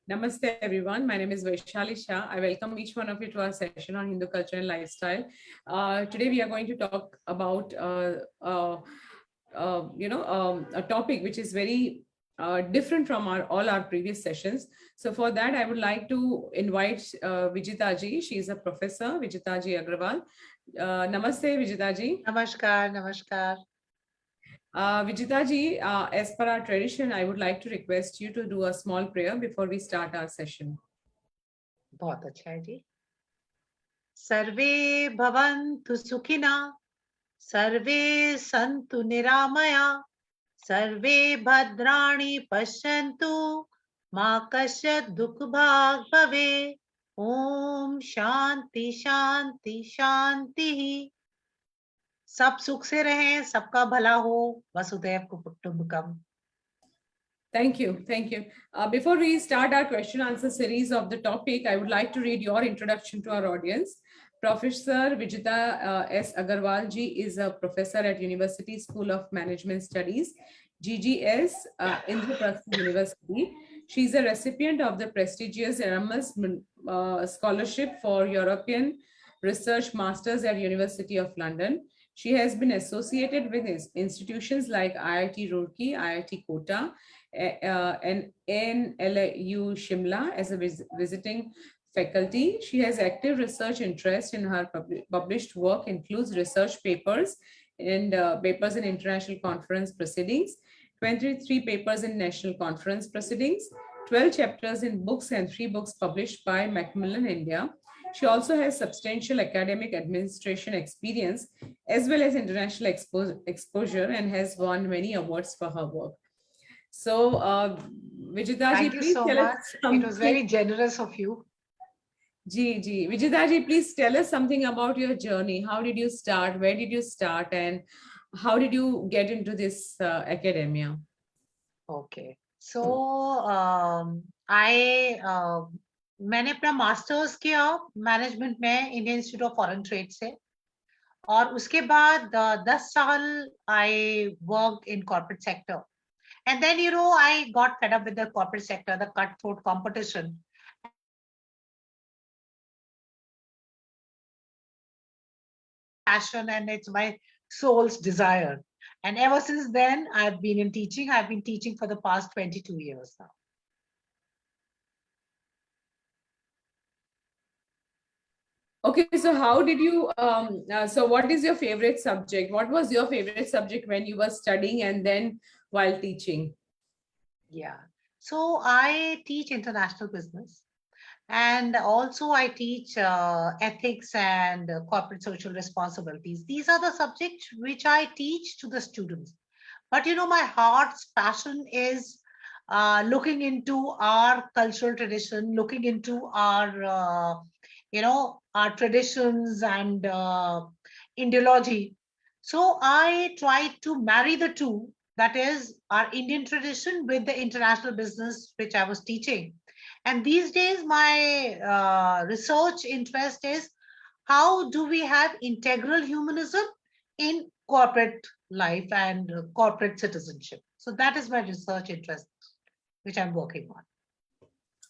Namaste everyone. My name is Vaishali Shah. I welcome each one of you to our session on Hindu culture and lifestyle. Today we are going to talk about a topic which is very different from all our previous sessions. So for that, I would like to invite Vijita ji. She is a professor, Vijita ji Agrawal. Namaste, Vijita ji. Namaskar, namaskar. Vijita ji, as per our tradition, I would like to request you to do a small prayer before we start our session. बहुत अच्छा है जी. सर्वे भवन्तु सुखिना, सर्वे सन्तु निरामया, सर्वे भद्राणि पश्यन्तु, मा कश्चित् दुःखभाग् भवेत्. ओम शांति शांति शांति. सब सुख से रहें, सबका भला हो. वसुधैव कुटुंबकम. Thank you. Thank you. Before we start our question answer series of the topic, I would like to read your introduction to our audience. Professor Vijita S. Agarwal ji is a professor at University School of Management Studies, GGS, Indraprastha University. She is a recipient of the prestigious Erasmus Scholarship for European Research Masters at University of London. She has been associated with institutions like IIT Roorkee, IIT Kota, and NLU Shimla as a visiting faculty. She has active research interest in her published work includes research papers and papers in international conference proceedings, 23 papers in national conference proceedings, 12 chapters in books and 3 books published by Macmillan India. She also has substantial academic administration experience as well as international exposure and has won many awards for her work. So, Vijita ji, please tell us something. It was very generous of you. Ji. Vijita ji, please tell us something about your journey. How did you start? Where did you start? And how did you get into this academia? Okay. So, मैंने अपना masters किया management में Indian Institute of Foreign Trade से, और उसके बाद 10 साल I work in corporate sector, and then I got fed up with the corporate sector, the cut throat competition, passion, and it's my soul's desire. And ever since then, I've been in teaching. I've been teaching for the past 22 years now. Okay, so how did you, so what is your favorite subject? What was your favorite subject when you were studying and then while teaching? Yeah, so I teach international business, and also I teach ethics and corporate social responsibilities. These are the subjects which I teach to the students. But my heart's passion is looking into our cultural tradition, looking into our our traditions and ideology. So I try to marry the two, that is our Indian tradition with the international business which I was teaching. And these days my research interest is how do we have integral humanism in corporate life and corporate citizenship. So that is my research interest which I'm working on.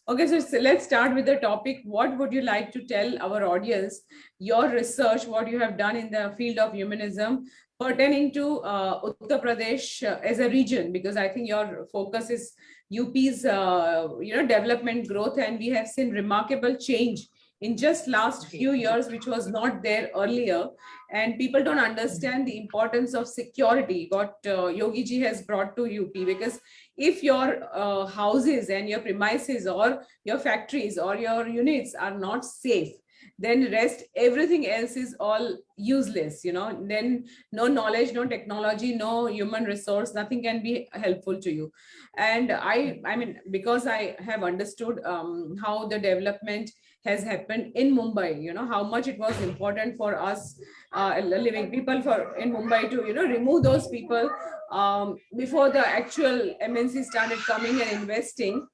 Okay, so let's start with the topic. What would you like to tell our audience, your research, what you have done in the field of humanism pertaining to Uttar Pradesh as a region? Because I think your focus is UP's, development growth, and we have seen remarkable change in just last few years, which was not there earlier. And people don't understand the importance of security, what Yogi ji has brought to UP, because if your houses and your premises or your factories or your units are not safe, then rest everything else is all useless. Then no knowledge, no technology, no human resource, nothing can be helpful to you. And I mean, because I have understood how the development has happened in Mumbai, how much it was important for us living people in Mumbai to remove those people before the actual MNC started coming and investing.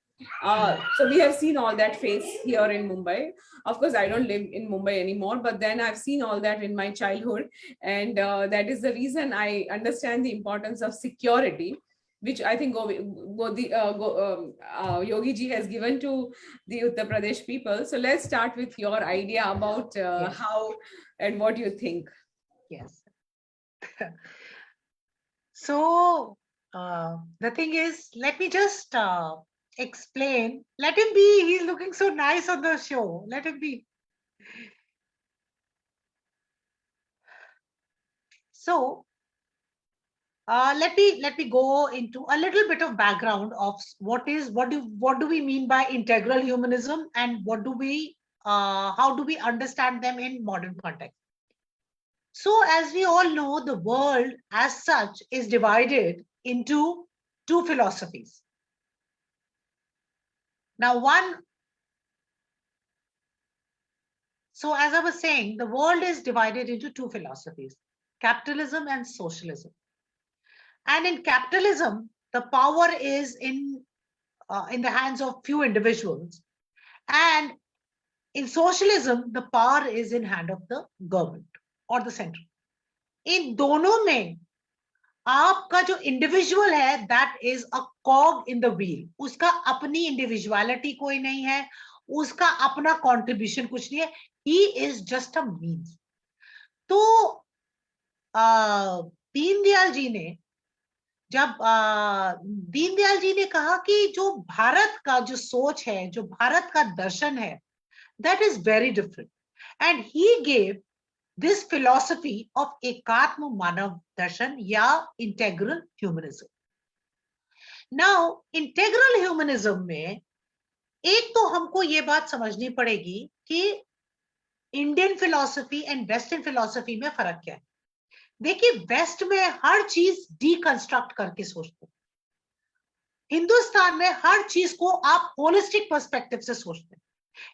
So we have seen all that phase here in Mumbai. Of course, I don't live in Mumbai anymore, but then I've seen all that in my childhood. And that is the reason I understand the importance of security. which I think Yogi ji has given to the Uttar Pradesh people. So let's start with your idea about Yes. how and what you think. Yes. So the thing is, let me just explain. Let him be. He's looking so nice on the show. Let him be. So let me go into a little bit of background of what do we mean by integral humanism, and what do we how do we understand them in modern context. So as we all know, the world as such is divided into two philosophies. Now so as I was saying, the world is divided into two philosophies, capitalism and socialism. And in capitalism, the power is in the hands of few individuals. And in socialism, the power is in hand of the government or the center. In दोनों में आपका जो individual है, that is a कॉग in the wheel. उसका अपनी individuality कोई नहीं है, उसका अपना कंट्रीब्यूशन कुछ नहीं है. He is just a means. तो दीनदयाल जी ने दीनदयाल जी ने कहा कि जो भारत का जो सोच है, जो भारत का दर्शन है, that is very different. And he gave this philosophy of ekatma manav darshan ya integral humanism. Now integral humanism में एक तो हमको ये बात समझनी पड़ेगी कि Indian philosophy and western philosophy में फर्क क्या है. देखिए, वेस्ट में हर चीज डीकंस्ट्रक्ट करके सोचते हैं, हिंदुस्तान में हर चीज को आप होलिस्टिक पर्सपेक्टिव से सोचते हैं.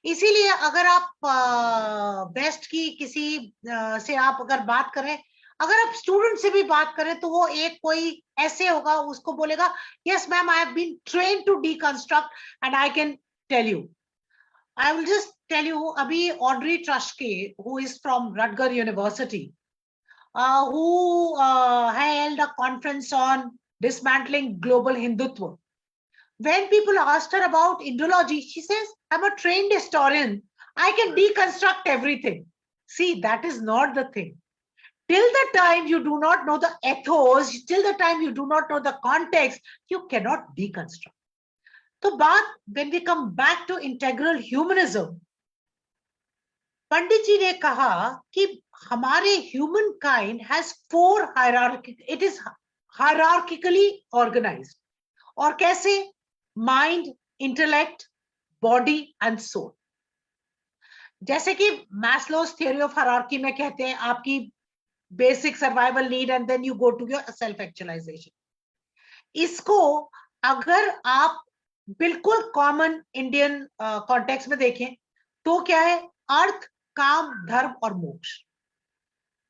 इसीलिए अगर आप वेस्ट की किसी से आप अगर बात करें, अगर आप स्टूडेंट से भी बात करें, तो वो एक कोई ऐसे होगा, उसको बोलेगा yes ma'am, I have been trained to deconstruct and I can tell you. I will just tell you, अभी Audrey Truschke, who is from Rutgers University, who held a conference on dismantling global Hindutva. When people asked her about Indology, she says, I'm a trained historian. I can deconstruct everything. See, that is not the thing. Till the time you do not know the ethos, till the time you do not know the context, you cannot deconstruct. So, when we come back to integral humanism, Pandit ji ने कहा कि हमारे human kind has four hierarchy, it is hierarchically organised. और कैसे? Mind, intellect, body and soul. जैसे कि Maslow's theory of hierarchy में कहते हैं, आपकी basic survival need and then you go to your self actualisation. इसको अगर आप बिल्कुल कॉमन इंडियन कॉन्टेक्स्ट में देखें तो क्या है? अर्थ, काम, धर्म और मोक्ष.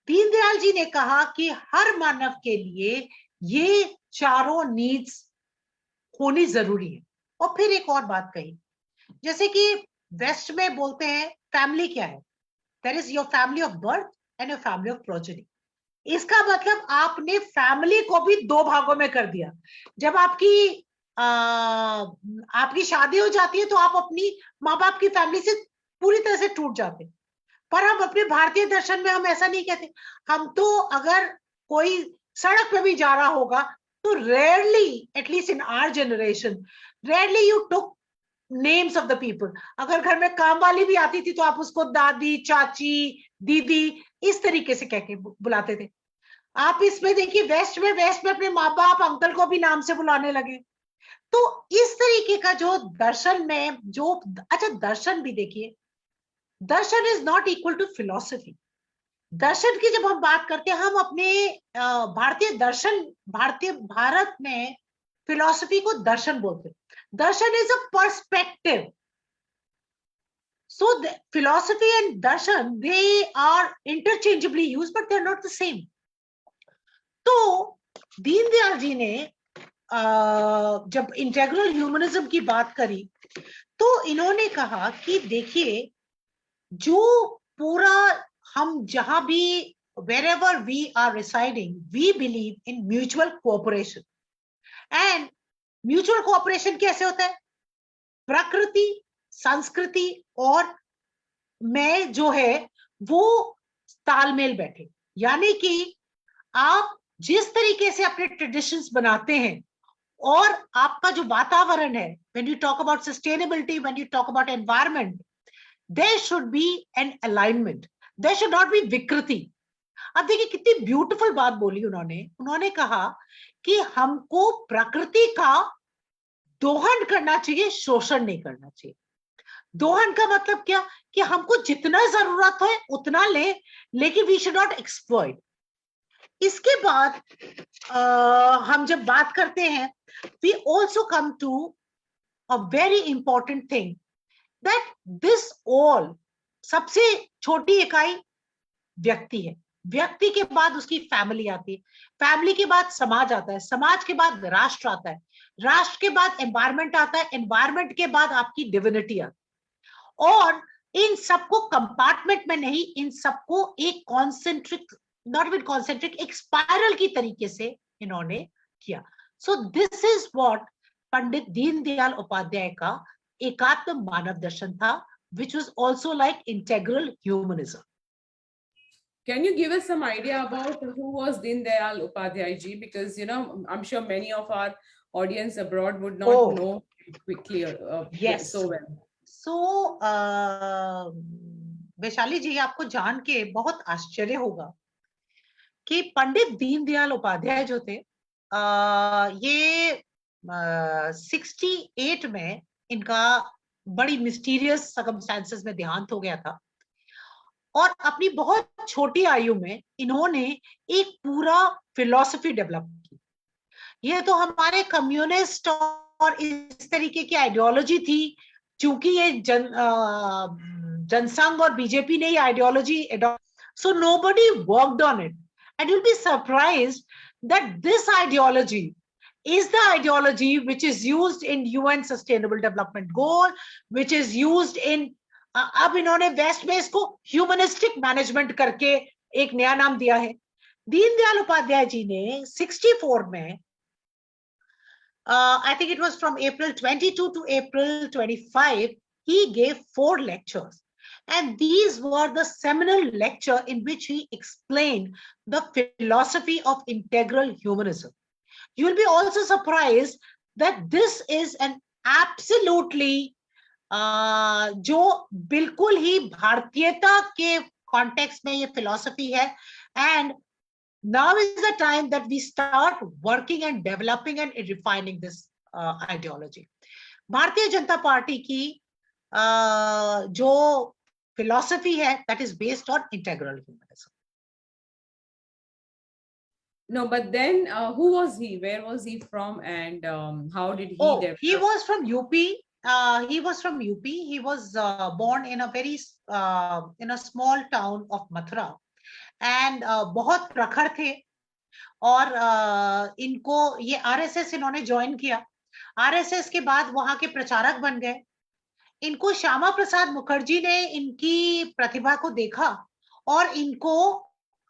दीनदयाल जी ने कहा कि हर मानव के लिए ये चारों नीड्स होनी जरूरी है. और फिर एक और बात कही, जैसे कि वेस्ट में बोलते हैं फैमिली क्या है? There is your family of birth and your family of progeny. इसका मतलब आपने फैमिली को भी दो भागों में कर दिया. जब आपकी शादी हो जाती है तो आप अपनी माँ बाप की फैमिली से पूरी तरह से टूट जाते हैं. पर हम अपने भारतीय दर्शन में हम ऐसा नहीं कहते. हम तो अगर कोई सड़क पे भी जा रहा होगा तो rarely, at least in our generation, rarely you took names of the people. अगर घर में काम वाली भी आती थी तो आप उसको दादी, चाची, दीदी इस तरीके से कह के बुलाते थे. आप इसमें देखिए, वेस्ट में अपने माँ बाप, अंकल को भी नाम से बुलाने लगे. तो इस तरीके का जो दर्शन में जो, अच्छा दर्शन भी देखिए, darshan is not equal to philosophy. Darshan की जब हम बात करते हैं, हम अपने भारत में फिलॉसफी को दर्शन बोलते हैं. Darshan is a perspective. So philosophy and darshan, they are interchangeably used but they are not the same. तो दीनदयाल जी ने जब इंटेग्रल ह्यूमनिज्म की बात करी तो इन्होंने कहा कि देखिए, जो पूरा हम जहां भी, wherever we are residing, we believe in mutual cooperation. And mutual cooperation कैसे होता है? प्रकृति, संस्कृति और मैं जो है वो तालमेल बैठे, यानी कि आप जिस तरीके से अपने ट्रेडिशंस बनाते हैं और आपका जो वातावरण है, when you talk about sustainability, when you talk about environment, there should be an alignment, there should not be विकृति. अब देखिए कितनी ब्यूटीफुल बात बोली उन्होंने कहा कि हमको प्रकृति का दोहन करना चाहिए, शोषण नहीं करना चाहिए. दोहन का मतलब क्या? कि हमको जितना जरूरत है उतना ले, लेकिन वी शुड नॉट एक्सप्लॉइट. इसके बाद हम जब बात करते हैं, we also come to a very important thing, that this all, सबसे छोटी इकाई व्यक्ति है, व्यक्ति के बाद उसकी फैमिली आती है, फैमिली के बाद समाज आता है, समाज के बाद राष्ट्र आता है, राष्ट्र के बाद एनवायरमेंट आता है, एनवायरमेंट के बाद आपकी डिविनिटी आती है. और इन सबको कंपार्टमेंट में नहीं, इन सबको एक कॉन्सेंट्रिक, नॉट विद कॉन्सेंट्रिक, एक स्पाइरल की तरीके से इन्होंने किया. So this is what Pandit Deendayal Upadhyay का एकात्म मानव दर्शन था, which was also like integral humanism. Can you give us some idea about who was Deen Dayal Upadhyay ji? Because, you know, I'm sure many of our audience abroad would not know quickly yes. so well. So, Vaishali जी, आपको जान के बहुत आश्चर्य होगा कि पंडित दीनदयाल उपाध्याय जो थे, ये 68 में इनका बड़ी मिस्टीरियस सर्कमस्टेंसेस में देहांत हो गया था, और अपनी बहुत छोटी आयु में इन्होंने एक पूरा फिलॉसफी डेवलप की. ये तो हमारे कम्युनिस्ट और इस तरीके की आइडियोलॉजी थी, क्योंकि ये जनसंघ और बीजेपी ने ये ideology adopt, so nobody worked on it, and you'll be surprised that this ideology is the ideology which is used in UN Sustainable Development Goal, which is used in अब इन्होंने waste में इसको humanistic management करके एक नया नाम दिया है. दीनदयाल उपाध्याय जी ने 64 में, I think it was from April 22 to April 25, he gave 4 lectures, and these were the seminal lecture in which he explained the philosophy of integral humanism. You will be also surprised that this is an absolutely जो बिल्कुल ही भारतीयता के context में ये philosophy है, and now is the time that we start working and developing and refining this ideology. Bharatiya Janata party की जो philosophy है, that is based on integral humanism. No, but then who was he? Where was he from? And how did he develop? He was from UP. He was from UP. He was born in a very in a small town of Mathura, and बहुत प्रखर थे, और इनको ये RSS इन्होंने join किया. RSS के बाद वहां के प्रचारक बन गए. इनको श्यामा प्रसाद मुखर्जी ने इनकी प्रतिभा को देखा और इनको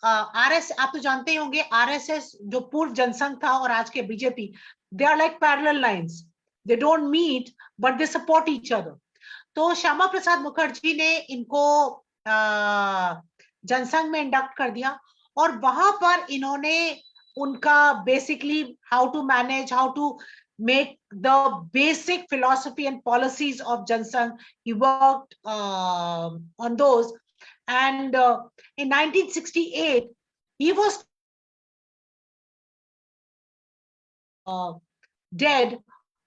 आप तो जानते ही होंगे, आरएसएस जो पूर्व जनसंघ था और आज के BJP, they are like parallel lines, they don't meet but they support each other. तो श्यामा प्रसाद मुखर्जी ने इनको जनसंघ में इंडक्ट कर दिया, और वहां पर इन्होंने उनका basically how to manage, how to make the basic philosophy and policies of Jansangh, he worked on those, and in 1968 he was dead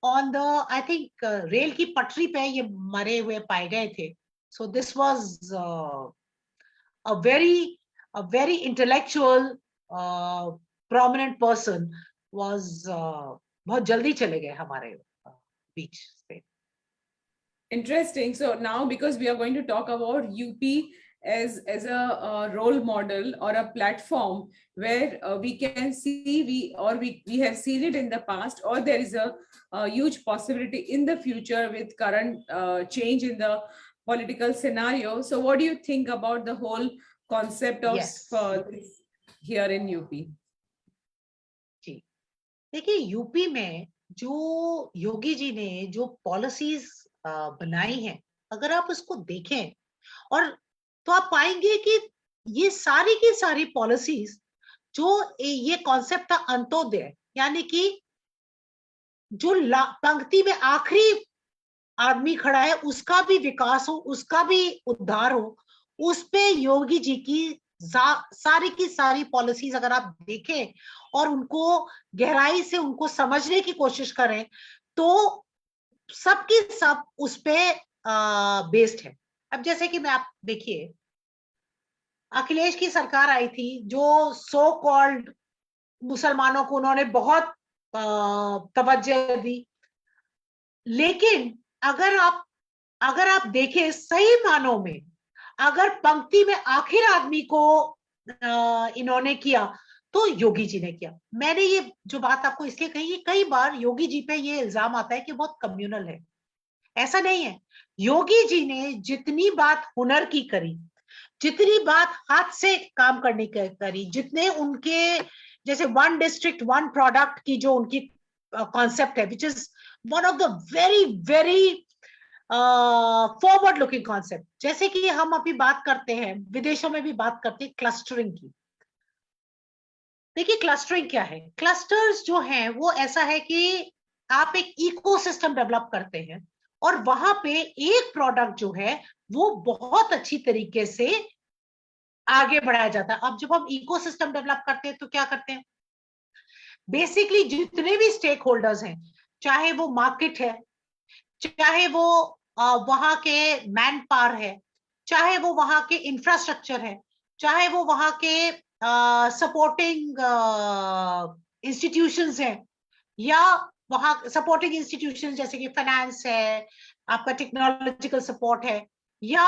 on the, I think rail की पटरी पे ये मरे हुए पाए गए थे. So this was a very intellectual prominent person, was बहुत जल्दी चले गए हमारे बीच से. Interesting. So now, because we are going to talk about UP as a role model or a platform where we can see, we have seen it in the past, or there is a huge possibility in the future with current change in the political scenario. So what do you think about the whole concept of Yes. this here in UP? देखिए UP में जो योगी जी ने जो policies बनाई हैं, अगर आप उसको देखें और तो आप पाएंगे कि ये सारी की सारी पॉलिसीज जो ये कॉन्सेप्ट था अंत्योदय, यानी कि जो पंक्ति में आखिरी आदमी खड़ा है उसका भी विकास हो, उसका भी उद्धार हो, उस पे योगी जी की सारी की सारी पॉलिसीज अगर आप देखें और उनको गहराई से उनको समझने की कोशिश करें तो सबकी सब उस पे बेस्ड है। अब जैसे कि मैं आप देखिए, अखिलेश की सरकार आई थी जो सो कॉल्ड मुसलमानों को उन्होंने बहुत तवज्जो दी, लेकिन अगर आप देखें सही मानों में, अगर पंक्ति में आखिर आदमी को इन्होंने किया तो योगी जी ने किया। मैंने ये जो बात आपको इसलिए कही, कई बार योगी जी पे ये इल्जाम आता है कि बहुत कम्युनल है, ऐसा नहीं है। योगी जी ने जितनी बात हुनर की करी, जितनी बात हाथ से काम करने की करी, जितने उनके जैसे वन डिस्ट्रिक्ट वन प्रोडक्ट की जो उनकी कॉन्सेप्ट है, which is one of the very very forward looking concept. जैसे कि हम अभी बात करते हैं, विदेशों में भी बात करते हैं क्लस्टरिंग की। देखिए क्लस्टरिंग क्या है? क्लस्टर्स जो हैं वो ऐसा है कि आप एक इकोसिस्टम डेवलप करते हैं और वहां पे एक प्रोडक्ट जो है वो बहुत अच्छी तरीके से आगे बढ़ाया जाता है। अब जब हम इकोसिस्टम डेवलप करते हैं तो क्या करते हैं? बेसिकली जितने भी स्टेक होल्डर्स हैं, चाहे वो मार्केट है, चाहे वो वहां के मैन पावर है, चाहे वो वहां के इंफ्रास्ट्रक्चर है, चाहे वो वहां के सपोर्टिंग इंस्टीट्यूशंस हैं, या वहां सपोर्टिंग इंस्टीट्यूशंस जैसे कि फाइनेंस है, आपका टेक्नोलॉजिकल सपोर्ट है, या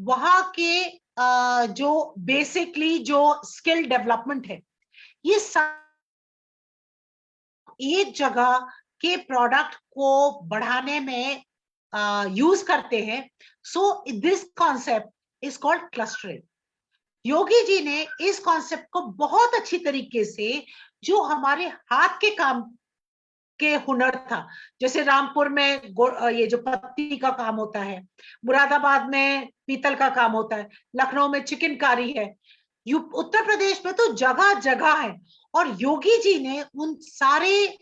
वहां के जो बेसिकली जो स्किल डेवलपमेंट है, ये सब एक जगह के प्रोडक्ट को बढ़ाने में यूज करते हैं। So this concept is called clustering. Yogi ji ने इस कॉन्सेप्ट को बहुत अच्छी तरीके से, जो हमारे हाथ के काम के हुनर था, जैसे रामपुर में ये जो पत्ती का काम होता है, मुरादाबाद में पीतल का काम होता है, लखनऊ में चिकनकारी है, उत्तर प्रदेश में तो जगह जगह है। और योगी जी ने उन सारे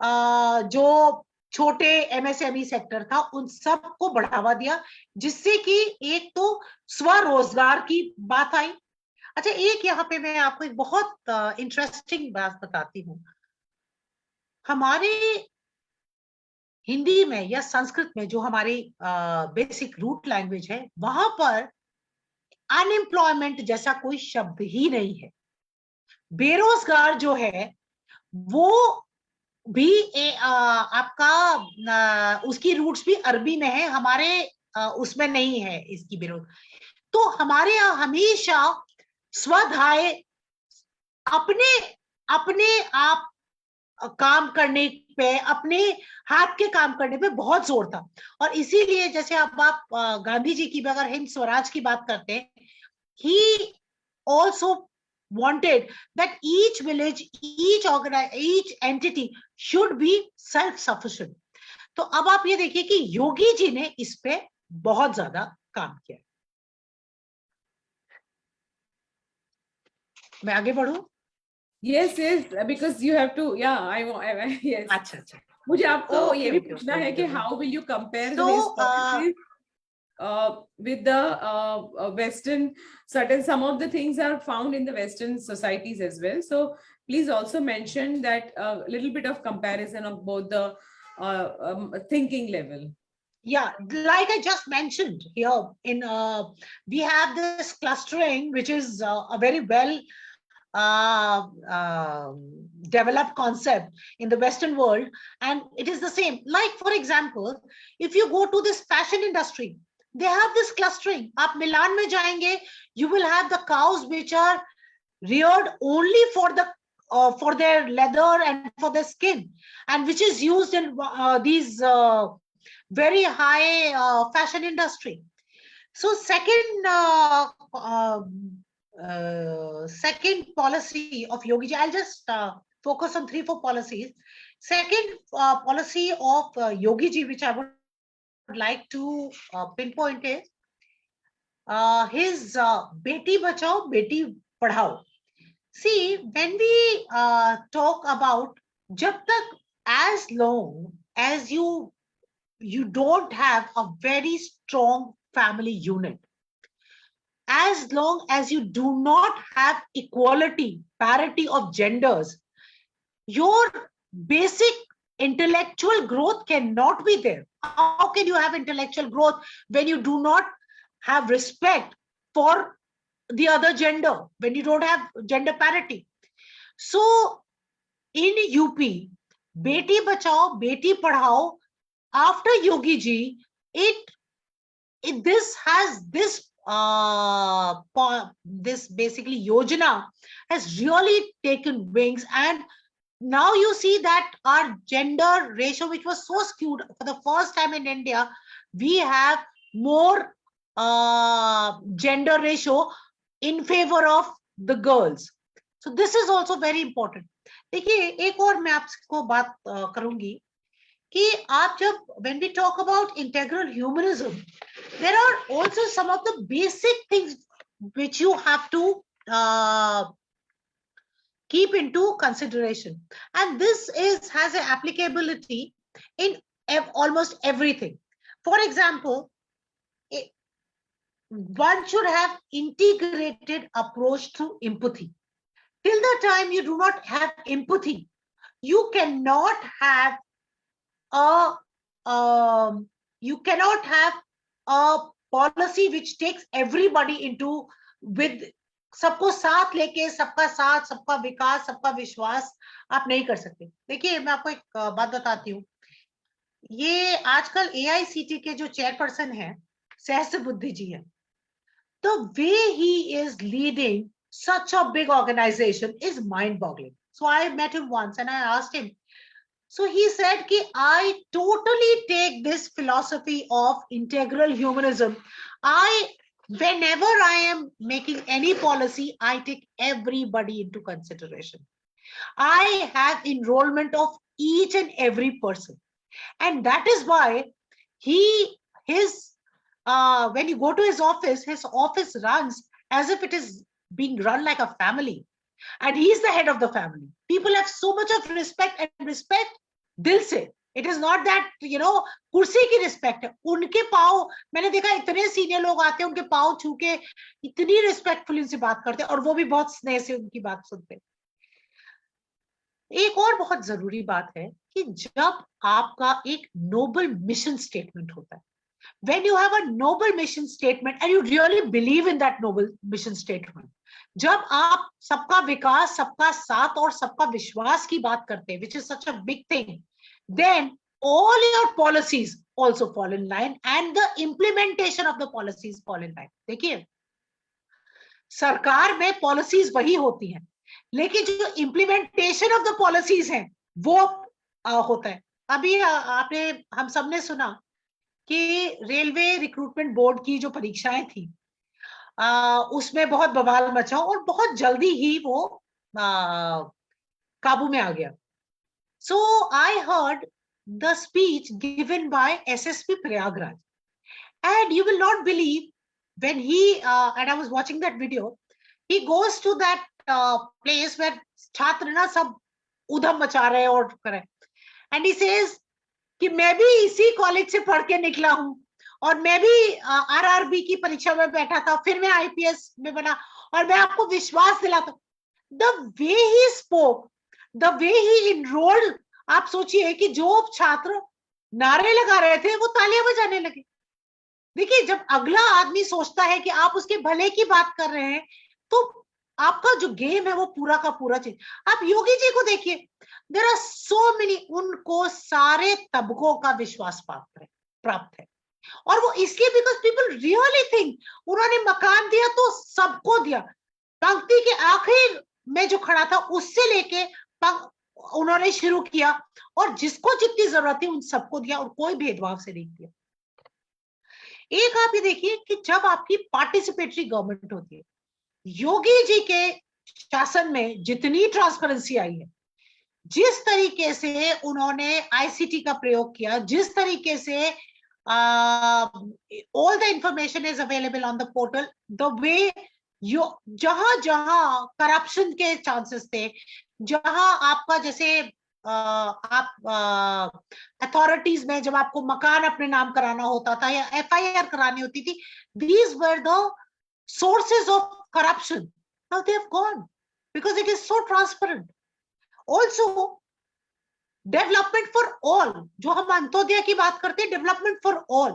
जो छोटे एमएसएमई सेक्टर था उन सबको बढ़ावा दिया, जिससे कि एक तो स्वरोजगार की बात आई। अच्छा, एक यहाँ पे मैं आपको एक बहुत इंटरेस्टिंग बात बताती हूँ। हमारे हिंदी में या संस्कृत में जो हमारी बेसिक रूट लैंग्वेज है, वहां पर अनएम्प्लॉयमेंट जैसा कोई शब्द ही नहीं है। बेरोजगार जो है वो भी आपका उसकी रूट्स भी अरबी में है, हमारे उसमें नहीं है इसकी विरोध। तो हमारे यहाँ हमेशा स्वधाय, अपने अपने आप काम करने पे, अपने हाथ के काम करने पे बहुत जोर था। और इसीलिए जैसे अब आप गांधी जी की अगर हिंद स्वराज की बात करते हैं, he also wanted that each village, each entity should be self sufficient। तो अब आप ये देखिए कि योगी जी ने इस पे बहुत ज्यादा काम किया। मैं आगे बढ़ूं? Yes, yes, because you have to, yeah, yes. अच्छा अच्छा, मुझे आपको ये ओके भी ओके पूछना ओके है कि okay. how will you compare so his policies with the Western, some of the things are found in the Western societies as well. So please also mention that a little bit of comparison of both the thinking level. yeah, like I just mentioned here in we have this clustering, which is a very well uh, uh, developed concept in the Western world, and it is the same. Like for example, if you go to this fashion industry, they have this clustering. आप मिलान में जाएंगे, you will have the cows which are reared only for their leather and for their skin, and which is used in these very high fashion industry. So second policy of Yogi ji, I'll just focus on 3-4 policies. Second policy of Yogi ji, which I would like to pinpoint is his Beti Bachao, Beti Padhao. See, when we talk about jab tak, as long as you don't have a very strong family unit, as long as you do not have equality, parity of genders, your basic intellectual growth cannot be there. How can you have intellectual growth when you do not have respect for the other gender, when you don't have gender parity? So in UP, Beti Bachao, Beti Padhao, after Yogi ji, this has this basically Yojana has really taken wings, and now you see that our gender ratio, which was so skewed, for the first time in India, we have more gender ratio in favor of the girls. So this is also very important. देखिए एक और मैं आपको बात करूंगी कि आप जब when we talk about integral humanism, there are also some of the basic things which you have to keep into consideration, and this has an applicability in almost everything. For example, one should have integrated approach to empathy. Till the time you do not have empathy, you cannot have a policy which takes everybody into with सबको साथ लेके सबका साथ सबका विकास सबका विश्वास आप नहीं कर सकते. देखिए मैं आपको एक बात बताती हूँ. ये आजकल AICT के जो चेयरपर्सन है सहस्त्र बुद्धि जी है. The way he is leading such a big organization is mind-boggling. So I met him once and I asked him. So he said कि I totally take this philosophy of integral humanism. Whenever I am making any policy, I take everybody into consideration. I have enrollment of each and every person. And that is why when you go to his office runs as if it is being run like a family. And he is the head of the family. People have so much of respect dil se. It is not that, kursi ki respect hai. Unke pav, मैंने देखा इतने senior लोग आते हैं, उनके पाव छू के इतनी रिस्पेक्टफुली उनसे बात करते हैं और वो भी बहुत स्नेह से उनकी बात सुनते हैं. एक और बहुत जरूरी बात है कि जब आपका एक नोबल मिशन स्टेटमेंट होता है, when you have a noble mission statement and you really believe in that noble mission statement, जब आप सबका विकास सबका साथ और सबका विश्वास की बात करते हैं, which is such a big thing, then all your policies also fall in line and the implementation of the policies fall in line. देखिए सरकार में पॉलिसीज वही होती हैं, लेकिन जो इम्प्लीमेंटेशन ऑफ द पॉलिसीज हैं वो होता है. अभी आपने हम सबने सुना कि रेलवे रिक्रूटमेंट बोर्ड की जो परीक्षाएं थी उसमें बहुत बवाल मचा और बहुत जल्दी ही वो काबू में आ गया. So I heard the speech given by SSP Prayagraj and you will not believe when he and I was watching that video, he goes to that place where छात्र ना सब उधम मचा रहे और कर रहे, and he says कि मैं भी इसी कॉलेज से पढ़ के निकला हूं और मैं भी RRB की परीक्षा में बैठा था, फिर मैं IPS में बना और मैं आपको विश्वास दिलाता. The way he spoke, the way he enrolled, आप सोचिए कि जो छात्र नारे लगा रहे थे वो तालियां बजाने लगे. देखिए जब अगला आदमी सोचता है कि आप उसके भले की बात कर रहे हैं तो आपका जो गेम है वो पूरा का पूरा चेंज. आप योगी जी को देखिए, देयर आर सो मेनी, उनको सारे तबकों का विश्वास प्राप्त है और वो इसलिए बिकॉज पीपल रियली थिंक उन्होंने मकान दिया तो सबको दिया. पंक्ति के आखिर में जो खड़ा था उससे लेके उन्होंने शुरू किया और जिसको जितनी जरूरत थी उन सबको दिया और कोई भेदभाव से नहीं दिया. एक आप ये देखिए कि जब आपकी पार्टिसिपेटरी गवर्नमेंट होती है, योगी जी के शासन में जितनी ट्रांसपेरेंसी आई है, जिस तरीके से उन्होंने आईसीटी का प्रयोग किया, जिस तरीके से all the information is available on the portal, the way जहां जहां करप्शन के चांसेस थे, जहां आपका जैसे आप अथॉरिटीज में जब आपको मकान अपने नाम कराना होता था या एफआईआर करानी होती थी, these were the sources of corruption. Now they have gone because it is so transparent. Also, development for all, जो हम अंत्योदय की बात करते हैं, development for all,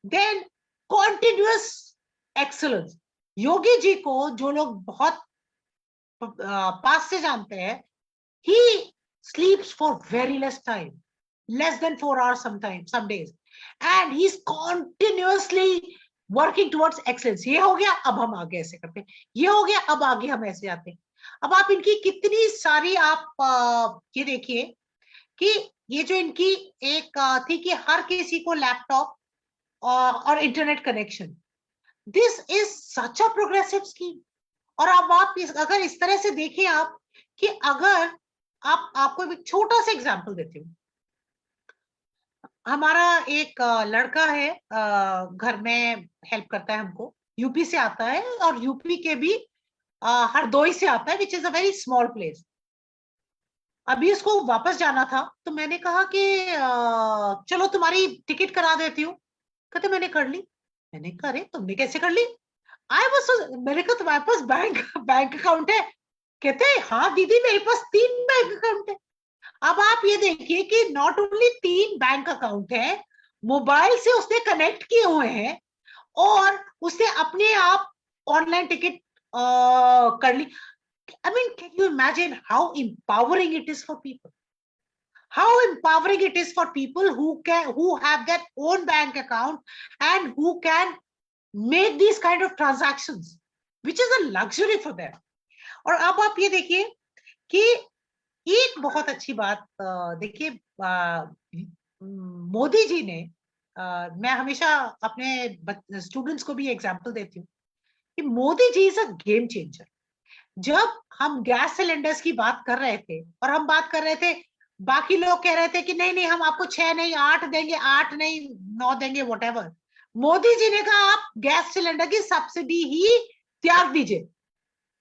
then continuous excellence. Yogi ji को जो लोग बहुत पास से जानते हैं, he sleeps for very less time, less than 4 hours sometimes, some days, and he's continuously working towards excellence. ये हो गया, अब हम आगे ऐसे करते हैं, ये हो गया, अब आगे हम ऐसे जाते हैं. अब आप इनकी कितनी सारी आप ये देखिए कि ये जो इनकी एक थी कि हर किसी को लैपटॉप और internet connection, this is such a progressive scheme. और अब आप अगर इस तरह से देखें आप कि अगर आपको एक छोटा सा एग्जांपल देती हूँ. हमारा एक लड़का है, घर में हेल्प करता है हमको, यूपी से आता है, और यूपी के भी हरदोई से आता है, which is a very small place. अभी उसको वापस जाना था, तो मैंने कहा कि चलो तुम्हारी टिकट करा देती हूँ. कहते मैंने कर ली. मैंने कहा अरे तुमने कैसे कर ली? मैंने कहा तुम्हारे पास बैंक अकाउंट है? कहते हाँ दीदी मेरे पास 3 बैंक अकाउंट है. अब आप ये देखिए कि नॉट ओनली 3 बैंक अकाउंट है, मोबाइल से उसने कनेक्ट किए हुए हैं, और उसने अपने आप ऑनलाइन टिकट कर ली. I mean, can you imagine how empowering it is for people? How empowering it is for people who have their own bank account and who can make these kind of transactions, which is a luxury for them. और अब आप ये देखिए कि एक बहुत अच्छी बात देखिए, मोदी जी ने, मैं हमेशा अपने स्टूडेंट्स को भी एग्जांपल देती हूँ कि Modi ji is a game changer. जब हम गैस सिलेंडर्स की बात कर रहे थे और हम बात कर रहे थे, बाकी लोग कह रहे थे कि नहीं नहीं हम आपको 6 नहीं 8 देंगे, 8 नहीं 9 देंगे, व्हाटएवर. मोदी जी ने कहा आप गैस सिलेंडर की सब्सिडी ही त्याग दीजिए,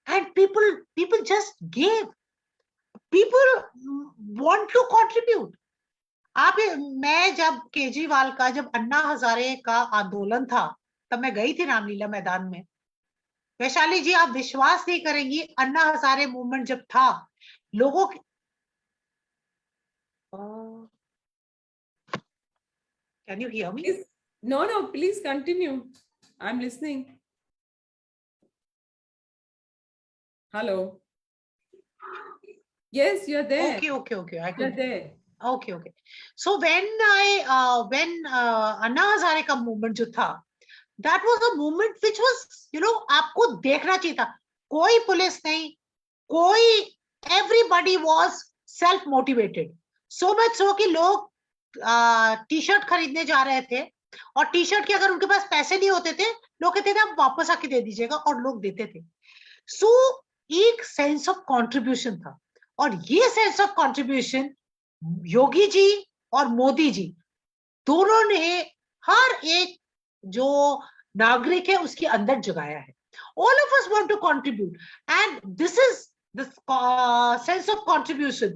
and people just give. People want to contribute. मैं जब केजरीवाल का, जब अन्ना हजारे का आंदोलन था, तब मैं गई थी रामलीला मैदान में. वैशाली जी आप विश्वास नहीं करेंगी, अन्ना हजारे मूवमेंट जब था, लोगों की can you hear me? No, please continue. I'm listening. Hello. Yes, you're there. Okay. You're there. Okay. So when Anna Hazare का मूवमेंट जो था, that was a movement which was, आपको देखना चाहिए था. कोई पुलिस नहीं, कोई, everybody was self motivated. So much so कि लोग टी शर्ट खरीदने जा रहे थे, और टी शर्ट के अगर उनके पास पैसे नहीं होते थे, लोग कहते थे आप वापस आके दे दीजिएगा, और लोग देते थे. सो एक सेंस ऑफ कॉन्ट्रीब्यूशन था, और ये sense of contribution Yogi ji और मोदी जी दोनों ने हर एक जो नागरिक है उसके अंदर जगाया है. All of us want to contribute, and this is the sense of contribution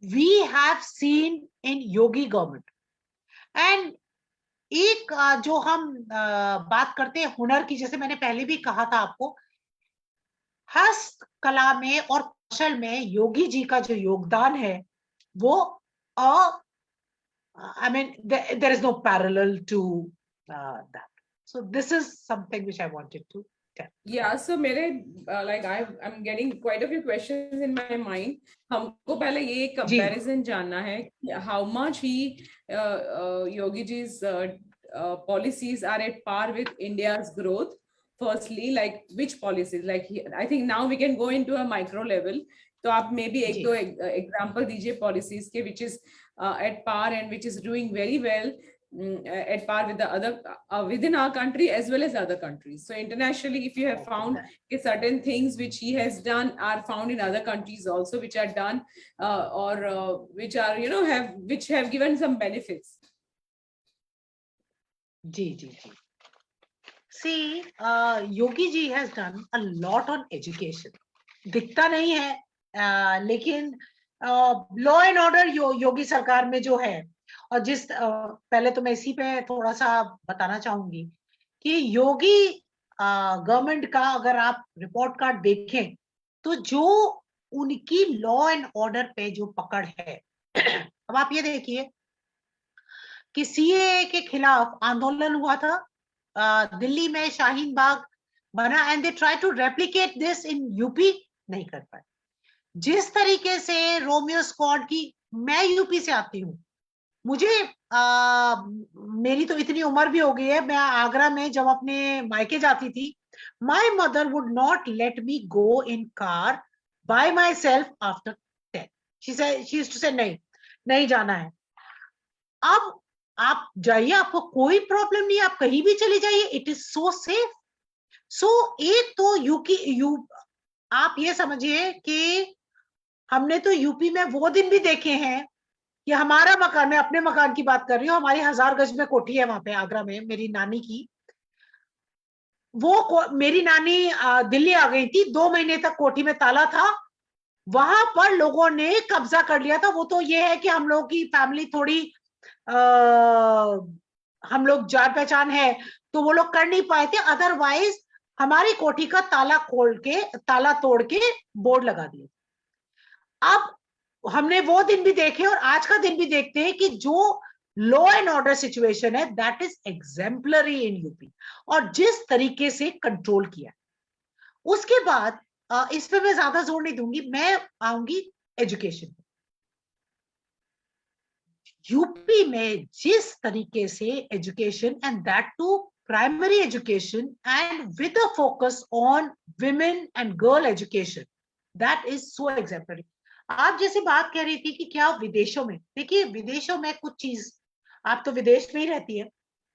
we have seen in Yogi government. And एक जो हम बात करते हैं हुनर की, जैसे मैंने पहले भी कहा था आपको, हस्तकला में और कौशल में योगी जी का जो योगदान है वो I mean there is no parallel to that. So this is something which I wanted to tell. Yeah, so mere like I'm getting quite a few questions in my mind. हमको पहले ये comparison जानना है how much Yogi ji's policies are at par with India's growth. Firstly, like which policies, like I think now we can go into a micro level. तो आप maybe एक दो example दीजिए policies के which is at par and which is doing very well at par with the other within our country as well as other countries. So internationally, if you have found certain things which he has done are found in other countries also, which are done or which are, you know, have given some benefits. Ji. See, Yogi ji has done a lot on education. दिखता नहीं है, लेकिन law and order योगी सरकार में जो है, और पहले तो मैं इसी पे थोड़ा सा बताना चाहूंगी कि योगी गवर्नमेंट का अगर आप रिपोर्ट कार्ड देखें तो जो उनकी लॉ एंड ऑर्डर पे जो पकड़ है, अब आप ये देखिए कि सीएए के खिलाफ आंदोलन हुआ था, दिल्ली में शाहीन बाग बना, and they try to replicate this in UP, नहीं कर पाए. जिस तरीके से रोमियो स्क्वाड की, मैं यूपी से आती हूँ, मुझे मेरी तो इतनी उम्र भी हो गई है, मैं आगरा में जब अपने मायके जाती थी, my mother would not let me go in car by myself after 10. She used to say नहीं जाना है. अब आप जाइए, आपको कोई प्रॉब्लम नहीं, आप कहीं भी चले जाइए, इट इज सो सेफ. सो एक तो आप ये समझिए कि हमने तो यूपी में वो दिन भी देखे हैं कि हमारा मकान, मैं अपने मकान की बात कर रही हूँ, हमारी 1000 गज में कोठी है वहां पे आगरा में मेरी नानी की. मेरी नानी दिल्ली आ गई थी, 2 महीने तक कोठी में ताला था, वहां पर लोगों ने कब्जा कर लिया था. वो तो ये है कि हम लोग की फैमिली थोड़ी हम लोग जान पहचान है तो वो लोग कर नहीं पाए थे, अदरवाइज हमारी कोठी का ताला तोड़ के बोर्ड लगा दिए. अब हमने वो दिन भी देखे और आज का दिन भी देखते हैं कि जो लॉ एंड ऑर्डर सिचुएशन है that is exemplary in UP, और जिस तरीके से कंट्रोल किया. उसके बाद इस पे मैं ज्यादा जोर नहीं दूंगी, मैं आऊंगी एजुकेशन. यूपी में जिस तरीके से education, and that too primary education and with a focus on women and girl education, that is so exemplary. आप जैसे बात कह रही थी कि क्या विदेशों में, देखिए विदेशों में कुछ चीज, आप तो विदेश में ही रहती है,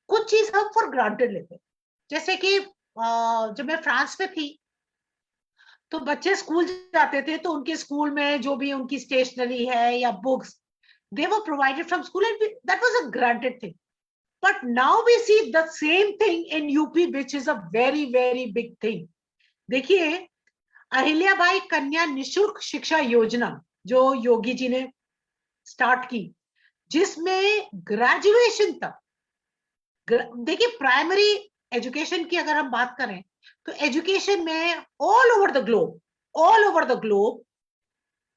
कुछ चीज हम फॉर ग्रांटेड लेते हैं. जैसे कि जब मैं फ्रांस में थी तो बच्चे स्कूल जाते थे तो उनके स्कूल में जो भी उनकी स्टेशनरी है या books, they were provided from school, and that was a granted thing. But now we see the same thing in UP, which is a very very big thing. देखिए, अहिल्याबाई कन्या निशुल्क शिक्षा योजना जो योगी जी ने स्टार्ट की, जिसमें ग्रेजुएशन तक, देखिए प्राइमरी एजुकेशन की अगर हम बात करें तो एजुकेशन में all over the globe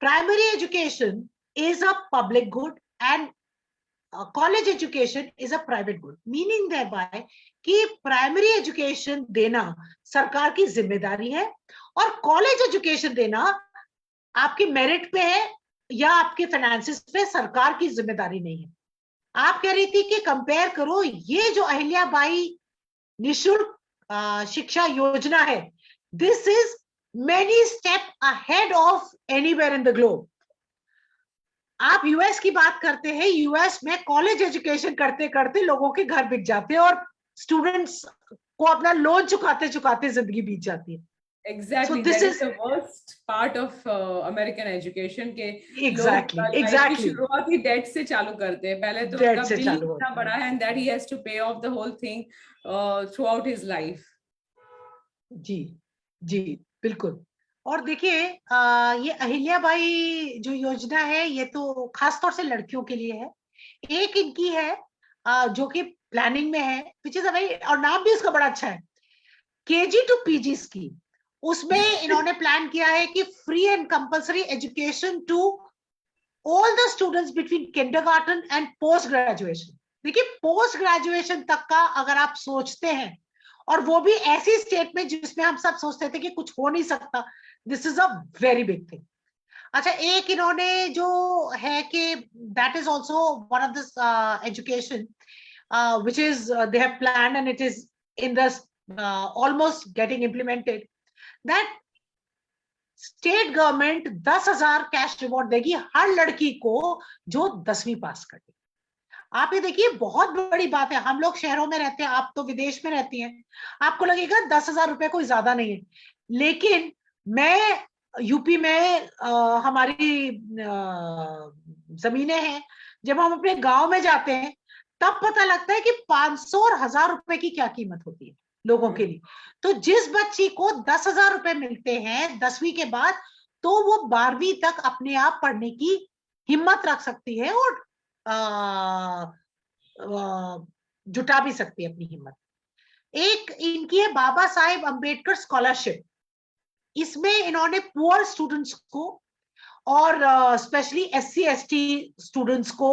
primary education is a public good and college education is a private good, meaning thereby कि प्राइमरी एजुकेशन देना सरकार की जिम्मेदारी है और कॉलेज एजुकेशन देना आपके मेरिट पे है या आपके फाइनेंसेस पे, सरकार की जिम्मेदारी नहीं है. आप कह रही थी कि कंपेयर करो, ये जो अहिल्याबाई निशुल्क शिक्षा योजना है, this is many step ahead of anywhere in the globe. आप यूएस की बात करते हैं, यूएस में कॉलेज एजुकेशन करते करते लोगों के घर बिक जाते हैं और स्टूडेंट्स को अपना लोन चुकाते चुकाते जिंदगी बीत जाती है. Exactly. So this is the worst part of American education के exactly शुरुआत ही डेट से चालू करते हैं. पहले तो उनका बिल इतना बड़ा है and that he has to pay off the whole thing throughout his life. जी बिल्कुल. और देखिए ये अहिल्याबाई जो योजना है ये तो खासतौर से लड़कियों के लिए है. एक इनकी है जो कि प्लानिंग में है, विच इज अ वेरी, और नाम भी उसका बड़ा अच्छा है, केजी टू पीजी स्कीम. उसमें इन्होंने प्लान किया है कि free and compulsory education to all the students between kindergarten and post graduation. देखिए पोस्ट ग्रेजुएशन तक का अगर आप सोचते हैं, और वो भी ऐसी स्टेट में जिसमें हम सब सोचते थे कि कुछ हो नहीं सकता, this is a very big thing. अच्छा, एक इन्होंने जो है कि that is also one of this education which is they have planned and it is in the almost getting implemented, that state government 10,000 cash reward देगी हर लड़की को जो 10वीं पास करे. आप ये देखिए, बहुत बड़ी बात है। हम लोग शहरों में रहते हैं, आप तो विदेश में रहती हैं, आपको लगेगा 10,000 रुपए कोई ज्यादा नहीं है, लेकिन मैं यूपी में हमारी जमीनें हैं, जब हम अपने गांव में जाते हैं तब पता लगता है कि 500 और 1,000 रुपए की क्या कीमत होती है लोगों के लिए। तो जिस बच्ची को 10,000 रुपए मिलते हैं 10वीं के बाद, तो वो 12वीं तक अपने आप पढ़ने की हिम्मत रख सकती है और जुटा भी सकती है अपनी हिम्मत। एक इनकी है बाबा साहेब अंबेडकर स्कॉलरशिप। इसमें इन्होंने पुअर स्टूडेंट्स को और स्पेशली SC ST स्टूडेंट्स को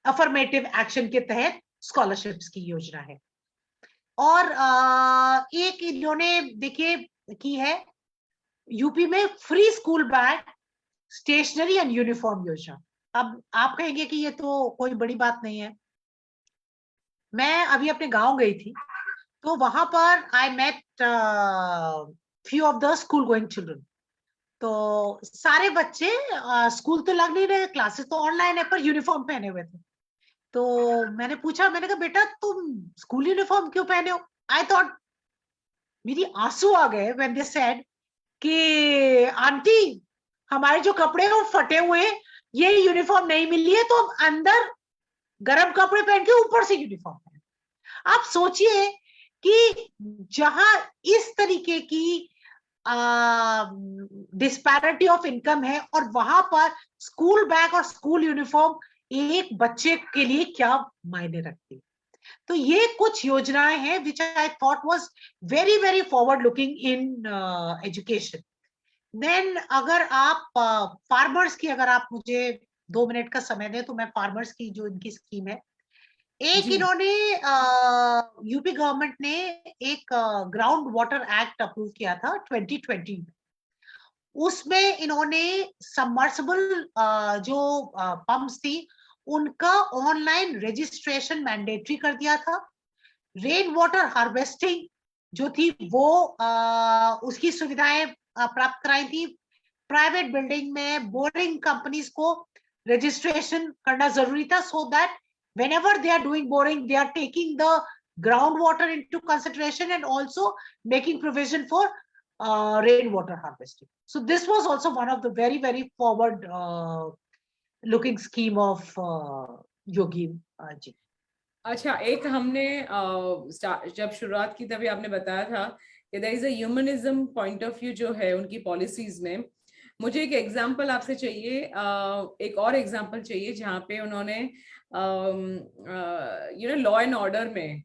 अफर्मेटिव एक्शन के तहत स्कॉलरशिप्स की योजना है। और एक इन्होंने देखिए की है यूपी में free school bag, stationery and uniform योजना। अब आप कहेंगे कि ये तो कोई बड़ी बात नहीं है। मैं अभी अपने गांव गई थी, तो वहां पर I met few of the school going children. तो सारे बच्चे स्कूल तो लग नहीं रहे, क्लासेस तो ऑनलाइन है, पर यूनिफॉर्म पहने हुए थे। तो मैंने पूछा, मैंने कहा बेटा तुम स्कूल यूनिफॉर्म क्यों पहने हो? आई थॉट, मेरी आंसू आ गए व्हेन दे सेड कि आंटी हमारे जो कपड़े हैं वो फटे हुए हैं, ये यूनिफॉर्म नहीं मिली है, तो हम अंदर गर्म कपड़े पहन के ऊपर से यूनिफॉर्म पहने। आप सोचिए कि जहां इस तरीके की डिस्पैरिटी ऑफ इनकम है, और वहां पर स्कूल बैग और स्कूल यूनिफॉर्म एक बच्चे के लिए क्या मायने रखती है। तो ये कुछ योजनाएं हैं which I thought was very very forward looking in education. Then अगर आप फार्मर्स की, अगर आप मुझे 2 मिनट का समय दें, तो मैं फार्मर्स की जो इनकी स्कीम है, एक जी इन्होंने यूपी गवर्नमेंट ने एक ग्राउंड वाटर एक्ट अप्रूव किया था 2020 में। उसमें इन्होंने सबमर्सिबल जो पंप्स थी उनका ऑनलाइन रजिस्ट्रेशन मैंडेटरी कर दिया था। रेन वाटर हार्वेस्टिंग जो थी वो उसकी सुविधाएं प्राप्त कराई थी। प्राइवेट बिल्डिंग में बोरिंग कंपनीज को रजिस्ट्रेशन करना जरूरी था, so that whenever they are doing boring, they are taking the groundwater into consideration and also making provision for rainwater harvesting. So this was also one of the very very forward looking scheme of Yogi ji. अच्छा, एक हमने जब शुरुआत की तभी आपने बताया था कि there is a humanism point of view जो है उनकी पॉलिसीज में। मुझे एक एग्जांपल आपसे चाहिए, एक और एग्जांपल चाहिए जहाँ पे उन्होंने लॉ एंड ऑर्डर में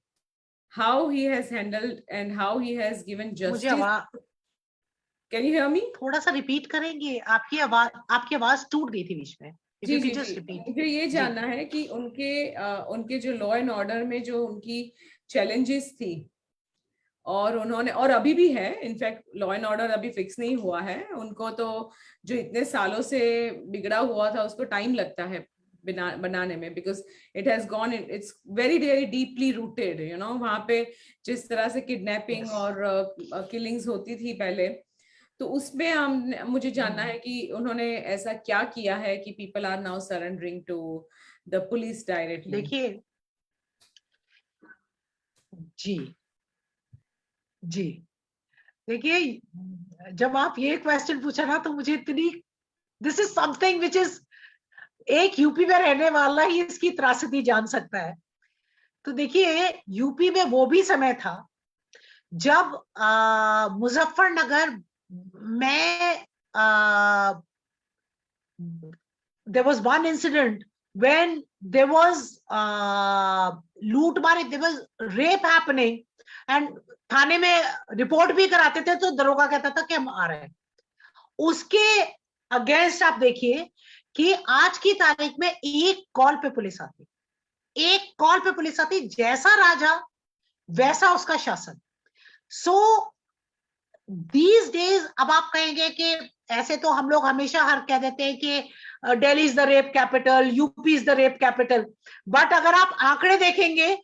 how he has handled and how he has given मुझे justice. Can you hear me? थोड़ा सा रिपीट करेंगे? आपकी आवाज टूट गई थी बीच में। If ji you ji can just ji, repeat. मुझे ये जानना है कि उनके जो लॉ एंड ऑर्डर में जो उनकी चैलेंजेस थी, और उन्होंने, और अभी भी है, इनफैक्ट लॉ एंड ऑर्डर अभी फिक्स नहीं हुआ है उनको, तो जो इतने सालों से बिगड़ा हुआ था उसको टाइम लगता है बनाने में, because it has gone, it's very very deeply rooted, you know. वहां पे जिस तरह से किडनैपिंग और किलिंग्स होती थी पहले, तो उसमें हम, मुझे जानना है कि उन्होंने ऐसा क्या किया है कि people are now surrendering to the police directly. देखिए जी जी, देखिए जब आप ये क्वेश्चन पूछा ना, तो मुझे इतनी, this is something which is, एक यूपी में रहने वाला ही इसकी त्रासदी जान सकता है। तो देखिए यूपी में वो भी समय था जब मुजफ्फरनगर में there was one incident when there was लूटमार, there was rape happening, and थाने में रिपोर्ट भी कराते थे तो दरोगा कहता था कि हम आ रहे हैं। उसके अगेंस्ट आप देखिए कि आज की तारीख में एक कॉल पे पुलिस आती, एक कॉल पे पुलिस आती, जैसा राजा वैसा उसका शासन। सो दीज डेज, अब आप कहेंगे कि ऐसे तो हम लोग हमेशा हर कह देते हैं कि Delhi is the rape capital, UP is the rape capital, but अगर आप आंकड़े देखेंगे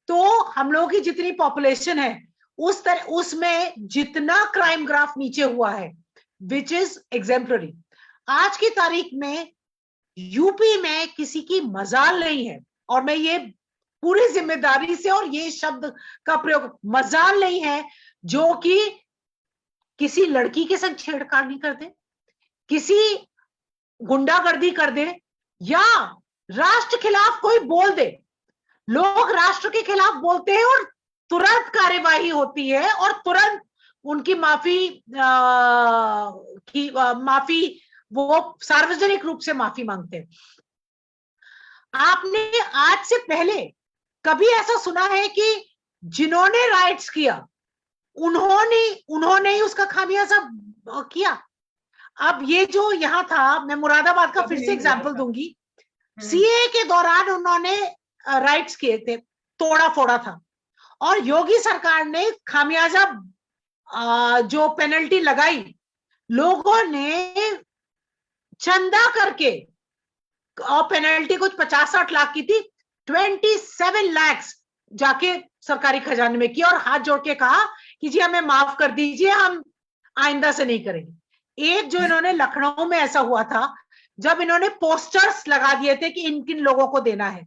तो हम लोगों की जितनी पॉपुलेशन है उसमें जितना क्राइम ग्राफ नीचे हुआ है, विच इज एग्जेम्पलरी। आज की तारीख में यूपी में किसी की मजाल नहीं है और मैं ये पूरी जिम्मेदारी से, और ये शब्द का प्रयोग मजाल नहीं है, जो कि किसी लड़की के संग छेड़खानी कर दे, किसी गुंडागर्दी कर दे, या राष्ट्र खिलाफ कोई बोल दे। लोग राष्ट्र के खिलाफ बोलते हैं और तुरंत कार्यवाही होती है और तुरंत उनकी माफी वो सार्वजनिक रूप से माफी मांगते हैं। आपने आज से पहले कभी ऐसा सुना है कि जिन्होंने राइट्स किया उन्होंने ही उसका खामियाजा किया? अब ये जो यहाँ था, मैं मुरादाबाद का फिर से एग्जांपल दूंगी। सीए के दौरान उन्होंने राइट्स किए थे, तोड़ा फोड़ा था, और योगी सरकार ने खामियाजा जो पेनल्टी लगाई, लोगों ने चंदा करके, और पेनल्टी कुछ 50-60 लाख की थी, 27 लाख जाके सरकारी खजाने में किया और हाथ जोड़ के कहा कि जी हमें माफ कर दीजिए, हम आइंदा से नहीं करेंगे। एक जो इन्होंने लखनऊ में ऐसा हुआ था, जब इन्होंने पोस्टर्स लगा दिए थे कि इन किन लोगों को देना है,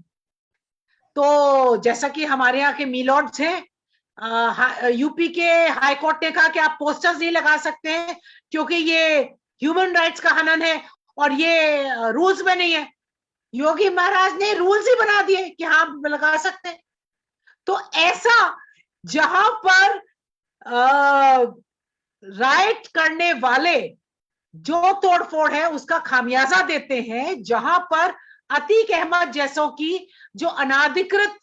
तो जैसा कि हमारे यहाँ के मीलॉर्ड्स हैं, यूपी के हाई कोर्ट ने कहा कि आप पोस्टर्स नहीं लगा सकते हैं क्योंकि ये ह्यूमन राइट्स का हनन है और ये रूल्स में नहीं है। योगी महाराज ने रूल्स ही बना दिए कि हाँ लगा सकते हैं। तो ऐसा जहां पर राइट करने वाले जो तोड़फोड़ है उसका खामियाजा देते हैं, जहां पर अतीक अहमद जैसों की जो अनाधिकृत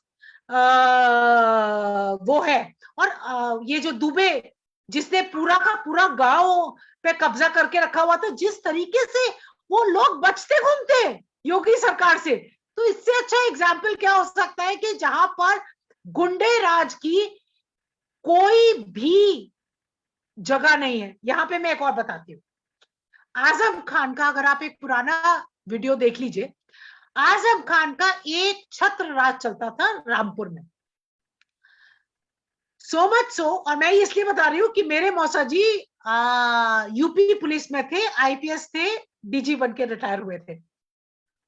वो है, और ये जो दुबे जिसने पूरा का पूरा गांव पे कब्जा करके रखा हुआ था, जिस तरीके से वो लोग बचते घूमते हैं योगी सरकार से, तो इससे अच्छा एग्जाम्पल क्या हो सकता है कि जहां पर गुंडे राज की कोई भी जगह नहीं है। यहां पे मैं एक और बताती हूँ, आजम खान का अगर आप एक पुराना वीडियो देख लीजिए, आजम खान का एक छत्र राज चलता था रामपुर में, सो मच सो, और मैं इसलिए बता रही हूं कि मेरे मौसा जी यूपी पुलिस में थे, आईपीएस थे, डीजी बन के रिटायर हुए थे।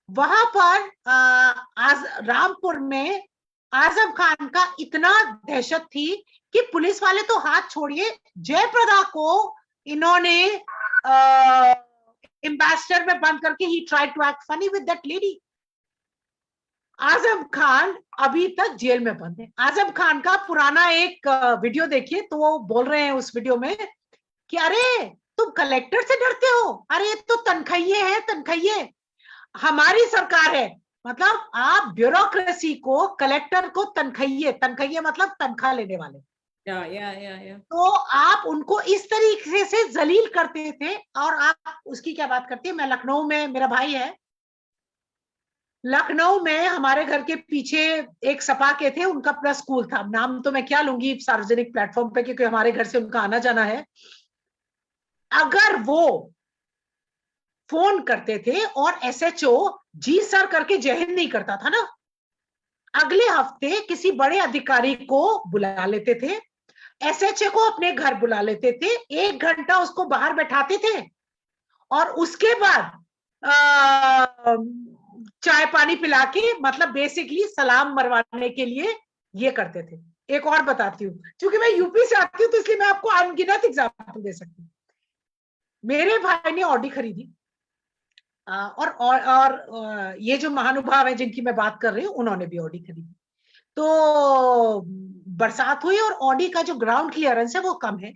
वहां पर रामपुर में आजम खान का इतना दहशत थी कि पुलिस वाले तो हाथ छोड़िए, जयप्रदा को इन्होंने एम्बेसडर में बंद करके he tried to act funny with that lady. Azam Khan अभी तक जेल में बंद है। आजम खान का पुराना एक वीडियो देखिए, तो वो बोल रहे हैं उस वीडियो में कि अरे तुम कलेक्टर से डरते हो, अरे ये तो तनख्वाहिए हैं, तनख्वाहिए, हमारी सरकार है। मतलब आप ब्यूरोक्रेसी को, कलेक्टर को तनख्वाहिए, तनख्वाहिए मतलब तनख्वाह लेने वाले, तो आप उनको इस तरीके से जलील करते थे। और आप उसकी क्या बात करती है, मैं लखनऊ में, मेरा भाई है लखनऊ में, हमारे घर के पीछे एक सपा के थे, उनका पूरा स्कूल था, नाम तो मैं क्या लूंगी सार्वजनिक प्लेटफॉर्म पे क्योंकि हमारे घर से उनका आना जाना है। अगर वो फोन करते थे और एसएचओ जी सर करके जय हिंद नहीं करता था ना, अगले हफ्ते किसी बड़े अधिकारी को बुला लेते थे, एसएचओ को अपने घर बुला लेते थे, 1 घंटा उसको बाहर बैठाते थे और उसके बाद चाय पानी पिला के, मतलब बेसिकली सलाम मरवाने के लिए ये करते थे। एक और बताती हूँ, क्योंकि मैं यूपी से आती हूँ तो इसलिए मैं आपको अनगिनत एग्जाम्पल दे सकती हूँ। मेरे भाई ने ऑडी खरीदी, और ये जो महानुभाव है जिनकी मैं बात कर रही हूँ, उन्होंने भी ऑडी खरीदी। तो बरसात हुई और ऑडी का जो ग्राउंड क्लियरेंस है वो कम है,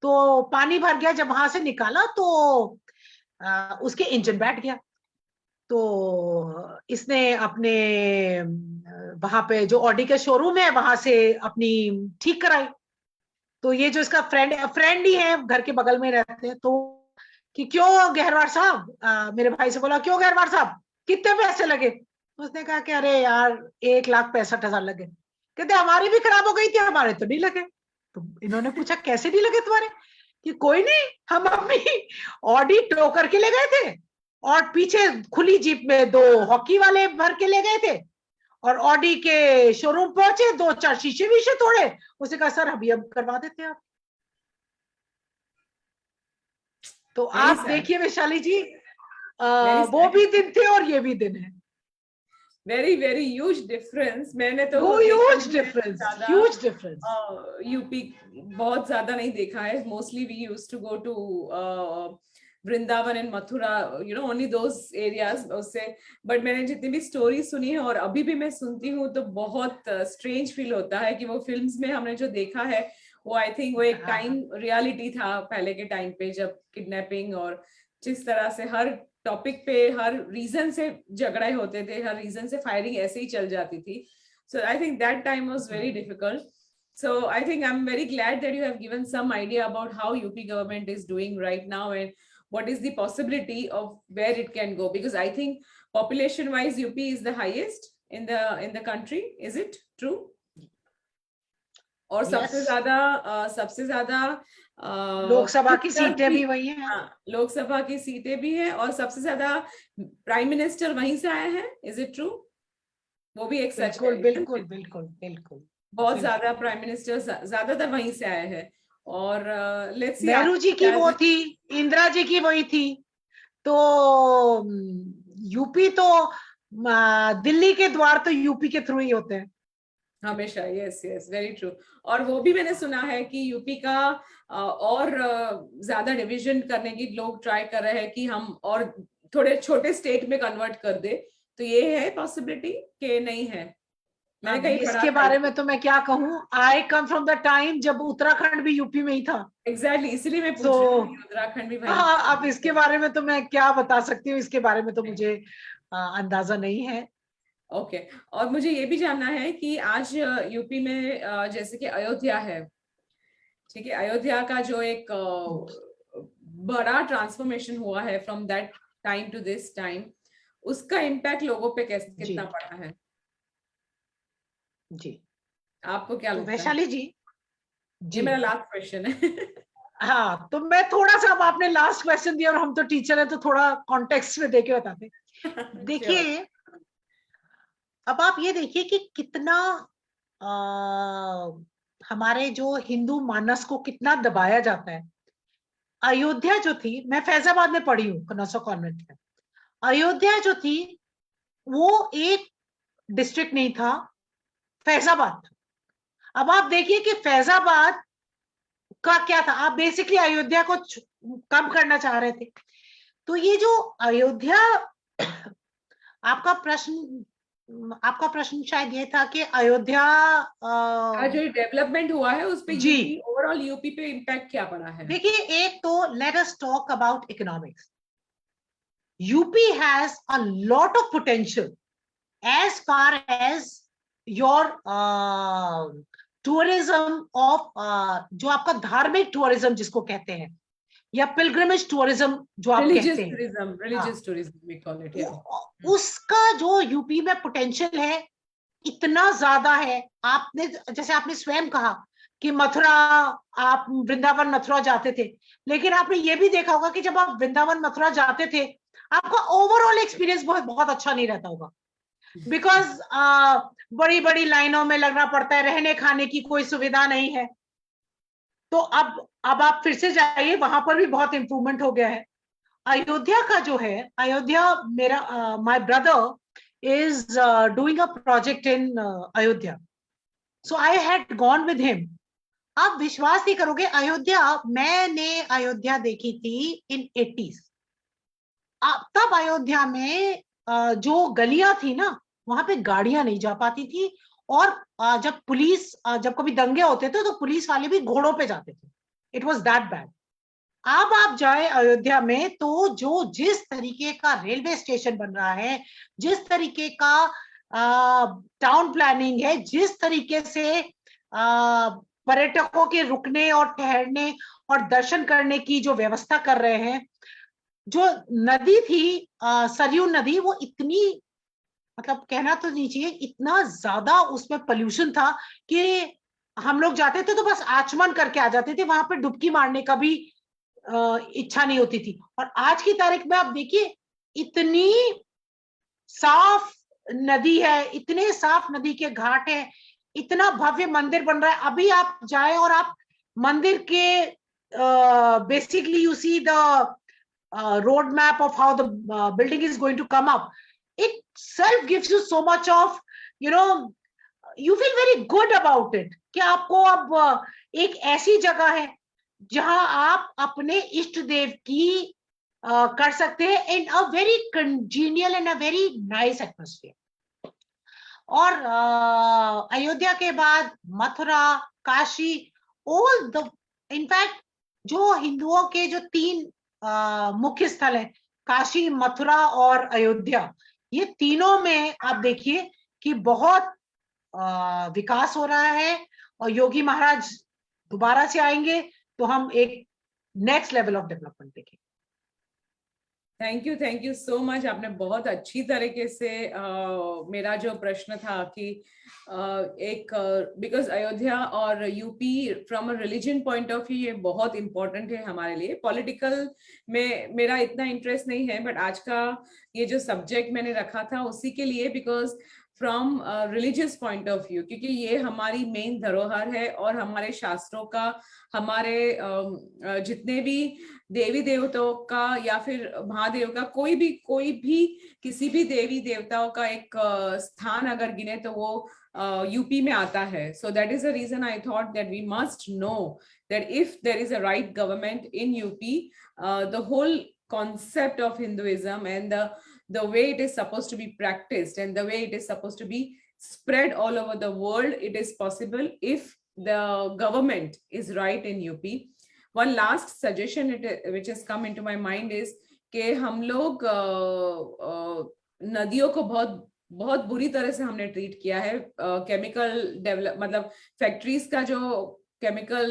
तो पानी भर गया। जब वहां से निकाला तो उसके इंजन बैठ गया, तो इसने अपने वहां पे जो ऑडी के शोरूम है वहां से अपनी ठीक कराई। तो ये जो इसका फ्रेंड ही है, घर के बगल में रहते हैं, तो कि क्यों गहरवार साहब, मेरे भाई से बोला क्यों गहरवार साहब कितने पैसे लगे? उसने कहा कि अरे यार 1,65,000 लगे। कहते हमारी भी खराब हो गई थी, हमारे तो नहीं लगे। तो इन्होंने पूछा कैसे नहीं लगे तुम्हारे? कि कोई नहीं, हम अपनी ऑडी टो करके ले गए थे और पीछे खुली जीप में 2 हॉकी वाले भर के ले गए थे और ऑडी के शोरूम पहुंचे, 2-4 शीशे वीशे तोड़े। उसने कहा सर अभी हम करवा देते हैं आप। तो आप देखिए वैशाली जी, वो भी दिन थे और ये भी दिन है। Very huge difference. मैंने तो huge difference, huge difference. UP बहुत ज्यादा नहीं देखा है. Mostly we used to go to Vrindavan and Mathura, you know, only those areas उससे. बट मैंने जितनी भी स्टोरी सुनी है और अभी भी मैं सुनती हूँ तो बहुत स्ट्रेंज फील होता है कि वो फिल्म्स में हमने जो देखा है वो आई थिंक वो एक टाइम रियलिटी था पहले के टाइम पे, जब किडनैपिंग और जिस तरह से हर टॉपिक पे हर रीजन से झगड़े होते थे, हर रीजन से फायरिंग ऐसे ही चल जाती थी. So I think that time was very difficult. So I think I'm very glad that you have given some idea about how UP government is doing right now and what is the possibility of where it can go, because I think population wise UP is the highest in the country. Is it true? और सबसे ज्यादा लोकसभा की सीटें भी वही हैं. हाँ, लोकसभा की सीटें भी है और सबसे ज्यादा प्राइम मिनिस्टर वहीं से आए हैं. Is it true? वो भी एक सच है. बिल्कुल बिल्कुल बिल्कुल. बहुत ज्यादा प्राइम मिनिस्टर ज्यादातर वहीं से आए हैं. और लेट्स सी, नेहरू जी की वो थी, इंदिरा जी की वही थी. तो यूपी तो दिल्ली के द्वार तो यूपी के थ्रू ही होते हैं हमेशा. Yes yes, very true. और वो भी मैंने सुना है कि यूपी का और ज्यादा डिवीजन करने की लोग ट्राई कर रहे हैं कि हम और थोड़े छोटे स्टेट में कन्वर्ट कर दे. तो ये है पॉसिबिलिटी कि नहीं है? मैंने कहीं इसके बारे में तो मैं क्या कहूँ. आई कम फ्रॉम द टाइम जब उत्तराखंड भी यूपी में ही था. एग्जैक्टली, इसलिए मैं पूछ रही हूँ उत्तराखंड भी वहीं. हाँ, अब इसके बारे में तो मैं क्या बता सकती हूँ, इसके बारे में तो मुझे अंदाजा नहीं है. ओके. और मुझे ये भी जानना है कि आज यूपी में जैसे कि अयोध्या है, ठीक है, अयोध्या का जो एक बड़ा ट्रांसफॉर्मेशन हुआ है from that time to this time, उसका इम्पैक्ट लोगों पे कितना पड़ा है? जी, आपको क्या लगता है? वैशाली जी, ये मेरा लास्ट क्वेश्चन है. हाँ, तो मैं थोड़ा सा, अब आपने लास्ट क्वेश्चन दिया और हम तो टीचर हैं तो थोड़ा कॉन्टेक्स्ट में देके बताते. देखिए, अब आप ये देखिए कि कितना हमारे जो हिंदू मानस को कितना दबाया जाता है. अयोध्या जो थी, मैं फैजाबाद में पढ़ी हूँ, कनौसा कॉन्वेंट में. अयोध्या जो थी वो एक डिस्ट्रिक्ट नहीं था, फैजाबाद था. अब आप देखिए कि फैजाबाद का क्या था. आप बेसिकली अयोध्या को कम करना चाह रहे थे. तो ये जो अयोध्या, आपका प्रश्न शायद ये था कि अयोध्या जो डेवलपमेंट हुआ है उस पे यूपी, ओवरऑल यूपी पे इम्पैक्ट क्या पड़ा है? देखिए, एक तो let us talk about economics. UP has a lot of potential as far as your tourism of, जो आपका धार्मिक टूरिज्म जिसको कहते हैं, या पिलग्रिमेज टूरिज्म जो आप कहते हैं, religious tourism we call it. उसका जो यूपी में पोटेंशियल है इतना ज्यादा है. आपने, जैसे आपने स्वयं कहा कि मथुरा, आप वृंदावन मथुरा जाते थे, लेकिन आपने ये भी देखा होगा कि जब आप वृंदावन मथुरा जाते थे आपका ओवरऑल एक्सपीरियंस बहुत अच्छा नहीं रहता होगा. बिकॉज बड़ी बड़ी लाइनों में लगना पड़ता है, रहने खाने की कोई सुविधा नहीं है. तो अब आप फिर से जाइए, वहां पर भी बहुत इंप्रूवमेंट हो गया है. अयोध्या का जो है, अयोध्या, मेरा my brother is doing a project in Ayodhya, so I had gone with him. आप विश्वास नहीं करोगे, अयोध्या, मैंने अयोध्या देखी थी इन 80s. तब अयोध्या में जो गलियां थी ना, वहां पे गाड़ियां नहीं जा पाती थी. और जब पुलिस, जब कभी दंगे होते थे तो पुलिस वाले भी घोड़ों पे जाते थे. It was that bad. अब आप जाए अयोध्या में तो जिस तरीके का रेलवे स्टेशन बन रहा है, जिस तरीके का टाउन प्लानिंग है, जिस तरीके से पर्यटकों के रुकने और ठहरने और दर्शन करने की जो व्यवस्था कर रहे हैं, जो नदी थी सरयू नदी, वो इतनी, मतलब कहना तो नहीं चाहिए, इतना ज्यादा उसमें पोल्यूशन था कि हम लोग जाते थे तो बस आचमन करके आ जाते थे, वहां पे डुबकी मारने का भी इच्छा नहीं होती थी. और आज की तारीख में आप देखिए, इतनी साफ नदी है, इतने साफ नदी के घाट है, इतना भव्य मंदिर बन रहा है. अभी आप जाए और आप मंदिर के basically you see the road map of how the building is going to come up. itself gives you so much of, you feel very good about it कि आपको अब एक ऐसी जगह है जहां आप अपने इष्ट देव की कर सकते हैं in a very congenial and a very nice atmosphere. और अयोध्या के बाद Mathura, Kashi, all the, in fact जो हिंदुओं के जो 3 मुख्य स्थल हैं, काशी, मथुरा और अयोध्या, ये तीनों में आप देखिए कि बहुत विकास हो रहा है और योगी महाराज दोबारा से आएंगे तो हम एक नेक्स्ट लेवल ऑफ डेवलपमेंट देखेंगे. Thank you so much. आपने बहुत अच्छी तरीके से मेरा जो प्रश्न था कि एक बिकॉज अयोध्या और UP from a religion point of view ये बहुत इंपॉर्टेंट है हमारे लिए. पॉलिटिकल में मेरा इतना इंटरेस्ट नहीं है, बट आज का ये जो सब्जेक्ट मैंने रखा था उसी के लिए, because from religious point of view, क्योंकि ये हमारी मेन धरोहर है और हमारे शास्त्रों का, हमारे जितने भी देवी देवताओं का या फिर महादेव का कोई भी किसी भी देवी देवताओं का एक स्थान अगर गिने तो वो यूपी में आता है. So that is the reason I thought that we must know that if there is a right government in UP, the whole concept of Hinduism and the way it is supposed to be practiced and the way it is supposed to be spread all over the world, it is possible if the government is right in UP. One last suggestion which has come into my mind is कि हम लोग नदियों को बहुत बुरी तरह से हमने ट्रीट किया है. केमिकल डेवलप मतलब फैक्ट्रीज का जो केमिकल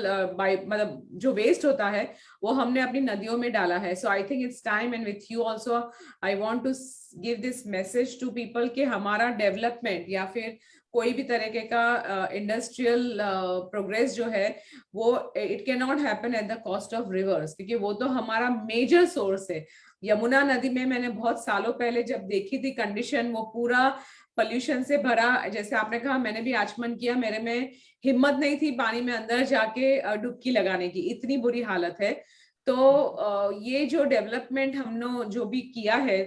मतलब जो वेस्ट होता है वो हमने अपनी नदियों में डाला है. So I think it's time, and with you also I want to give this message to people कि हमारा डेवलपमेंट या फिर कोई भी तरीके का इंडस्ट्रियल प्रोग्रेस जो है वो it can not happen at the cost of reverse, क्योंकि वो तो हमारा मेजर सोर्स है. यमुना नदी में मैंने बहुत सालों पहले जब देखी थी कंडीशन, वो पूरा पॉल्यूशन से भरा, जैसे आपने कहा मैंने भी आचमन किया, मेरे में हिम्मत नहीं थी पानी में अंदर जाके डुबकी लगाने की, इतनी बुरी हालत है. तो ये जो डेवलपमेंट हमने जो भी किया है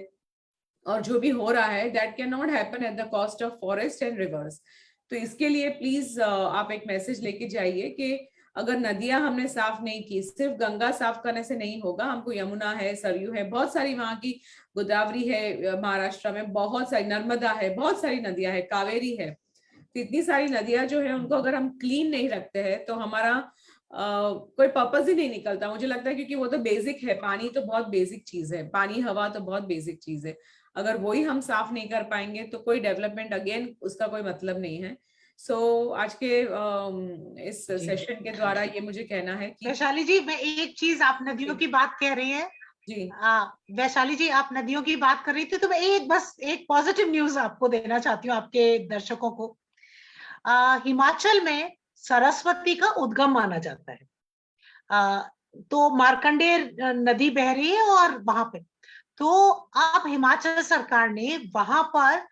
और जो भी हो रहा है, that can not happen at the cost of forest and reverse. तो इसके लिए प्लीज आप एक मैसेज लेके जाइए कि अगर नदियां हमने साफ नहीं की, सिर्फ गंगा साफ करने से नहीं होगा, हमको यमुना है, सरयू है, बहुत सारी वहां की, गोदावरी है महाराष्ट्र में, बहुत सारी, नर्मदा है, बहुत सारी नदियां है, कावेरी है. तो इतनी सारी नदियां जो है उनको अगर हम क्लीन नहीं रखते हैं तो हमारा कोई पर्पस ही नहीं निकलता, मुझे लगता है, क्योंकि वो तो बेसिक है. पानी तो बहुत बेसिक चीज है, पानी हवा तो बहुत बेसिक चीज है. अगर वही हम साफ नहीं कर पाएंगे तो कोई डेवलपमेंट अगेन उसका कोई मतलब नहीं है. सो आज के इस सेशन के द्वारा ये मुझे कहना है कि वैशाली जी, मैं एक चीज, आप नदियों की बात कह रही हैं जी, वैशाली जी, आप नदियों की बात कर रही थी, तो मैं एक पॉजिटिव न्यूज आपको देना चाहती हूँ, आपके दर्शकों को. हिमाचल में सरस्वती का उद्गम माना जाता है. तो मार्कंडेय नदी बह रही है और वहां पे तो अब हिमाचल सरकार ने वहां पर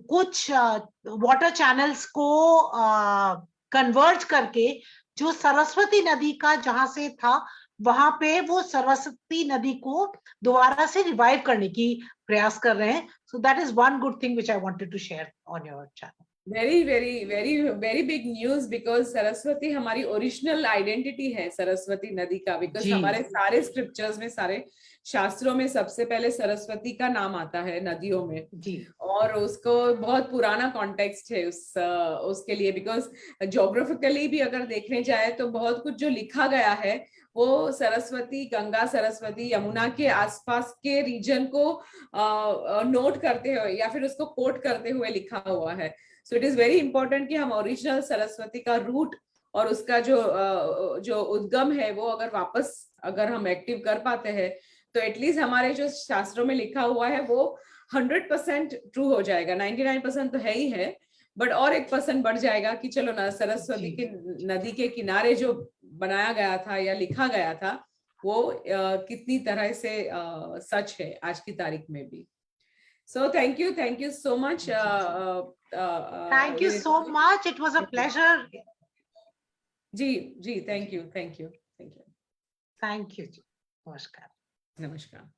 कुछ वाटर चैनल्स को कन्वर्ज करके जो सरस्वती नदी का जहां से था वहां पे वो सरस्वती नदी को दोबारा से रिवाइव करने की प्रयास कर रहे हैं. So that is one good thing which I wanted to share on your channel. Very big news, because Saraswati हमारी ओरिजिनल आइडेंटिटी है, सरस्वती नदी का. बिकॉज हमारे सारे स्क्रिप्चर्स में, सारे शास्त्रों में सबसे पहले सरस्वती का नाम आता है नदियों में जी. और उसको बहुत पुराना कॉन्टेक्स्ट है उसके लिए. बिकॉज ज्योग्राफिकली भी अगर देखने जाए तो बहुत कुछ जो लिखा गया है वो सरस्वती, गंगा, सरस्वती, यमुना के आसपास के रीजन को नोट करते हुए या फिर उसको कोट करते हुए लिखा हुआ है. So it is very important कि हम ओरिजिनल सरस्वती का रूट और उसका जो उद्गम है वो अगर हम एक्टिव कर पाते हैं तो एटलीस्ट हमारे जो शास्त्रों में लिखा हुआ है वो 100% ट्रू हो जाएगा. 99% तो है ही है, बट और 1% बढ़ जाएगा कि चलो ना, सरस्वती के नदी के किनारे जो बनाया गया था या लिखा गया था वो कितनी तरह से सच है आज की तारीख में भी. So thank you so much. Thank you so much. It was a pleasure. Ji, thank you. Thank you. Namaskar. नमस्कार.